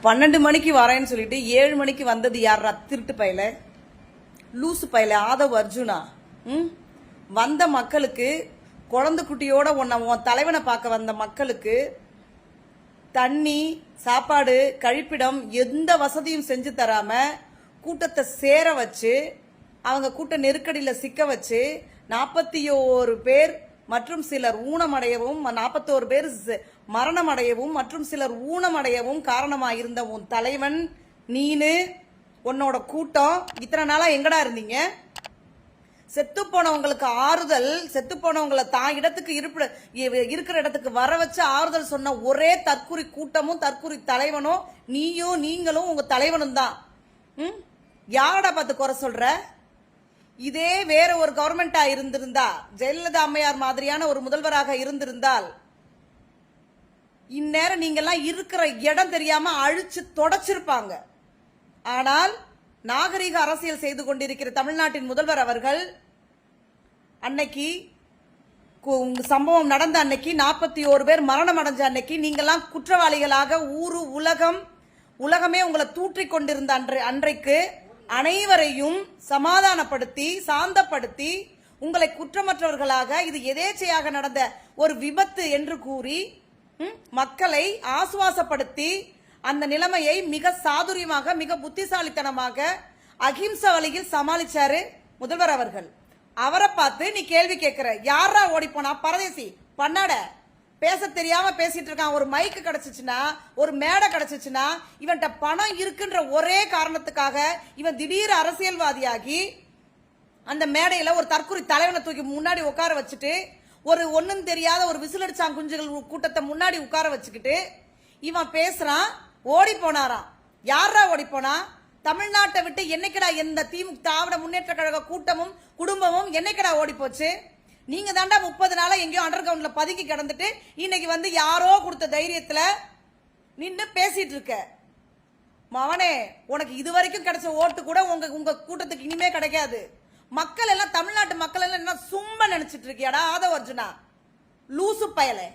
12 மணிக்கு வரேன்னு சொல்லிட்டு 7 மணிக்கு வந்தது யாரா? திருட்டு பையல, லூசு பையல, ஆதவ் அர்ஜுனா. வந்த மக்களுக்கு, குழந்தை குட்டியோட உன் தலைவனை பார்க்க வந்த மக்களுக்கு தண்ணி, சாப்பாடு, கழிப்பிடம் எந்த வசதியும் செஞ்சு தராம கூட்டத்தை சேர வச்சு, அவங்க கூட்ட நெருக்கடியில் சிக்க வச்சு 41 பேர் மற்றும் சிலர் ஊனமடையவும், 41 பேர் மரணமடையவும் மற்றும் சிலர் ஊனமடையவும் காரணமாயிருந்த உன் தலைவன் நீனு, உன்னோட கூட்டம் இத்தனை நாளா எங்கடா இருந்தீங்க? செத்து போனவங்களுக்கு ஆறுதல், செத்து போனவங்களை தான் இடத்துக்கு இருக்கிற இடத்துக்கு வர வச்சு ஆறுதல் சொன்ன ஒரே தற்குறி கூட்டமும் தற்குறி தலைவனும் நீங்களும் உங்க தலைவனும் தான். யாரடா பார்த்து குறை சொல்ற? இதே வேற ஒரு கவர்மெண்டா இருந்திருந்தா, ஜெயலலிதா அம்மையார் மாதிரியான ஒரு முதல்வராக இருந்திருந்தால் இந்நேரம் நீங்கெல்லாம் இருக்கிற இடம் தெரியாம அழிச்சு தொடச்சிருப்பாங்க. ஆனால் நாகரிக அரசியல் செய்து கொண்டிருக்கிற தமிழ்நாட்டின் முதல்வர் அவர்கள் அன்னைக்கு சம்பவம் நடந்த அன்னைக்கு 41 பேர் மரணம் அடைஞ்ச அன்னைக்கு நீங்கெல்லாம் குற்றவாளிகளாக ஊரு உலகமே உங்களை தூற்றிக் கொண்டிருந்த அன்றைக்கு அனைவரையும் சமாதானப்படுத்தி சாந்தப்படுத்தி உங்களை குற்றமற்றவர்களாக இது எதேச்சையாக நடந்த ஒரு விபத்து என்று கூறி மக்களை ஆசுவாசப்படுத்தி அந்த நிலைமையை மிக சாதுரியமாக மிக புத்திசாலித்தனமாக அகிம்சை வழியில் சமாளிச்சாரு முதல்வர் அவர்கள். அவரை பார்த்து நீ கேள்வி கேட்கிற. யாரா ஓடி போனா? பரதேசி பண்ணாட, பேச தெரியாம பேசிட்டு இருக்கான். ஒரு மைக்கு கிடைச்சிச்சுன்னா, ஒரு மேடை கிடைச்சிச்சுன்னா, இவன்கிட்ட பணம் இருக்குன்ற ஒரே காரணத்துக்காக இவன் திடீர் அரசியல்வாதியாகி அந்த மேடையில ஒரு தற்குறி தலைவனை தூக்கி முன்னாடி உட்கார வச்சுட்டு, ஒரு ஒன்னும் தெரியாத ஒரு விசிலடிச்சான் குஞ்சுகள் கூட்டத்தை முன்னாடி உட்கார வச்சுக்கிட்டு இவன் பேசுறான். ஓடி போனாராம். யாரா ஓடி போனா? தமிழ்நாட்டை விட்டு என்னைக்கடா எந்த திராவிட முன்னேற்ற கழக கூட்டமும் குடும்பமும் என்னைக்கடா ஓடி போச்சு? நீங்க தாண்டா 30 நாளா எங்கேயோ அண்டர் கிரவுண்ட்ல பதுக்கி கிடந்துட்டு இன்னைக்கு வந்து யாரோ கொடுத்த தைரியத்துல நின்று பேசிட்டு இருக்க. மவனே, உனக்கு இதுவரைக்கும் கிடைச்ச ஓட்டு கூட உங்க கூட்டத்துக்கு இனிமே கிடைக்காது. மக்கள் எல்லாம், தமிழ்நாட்டு மக்கள் எல்லாம் என்ன சும்மா நினைச்சிட்டு இருக்கியாடா ஆதவ அர்ஜுனா? லூசு பயலே.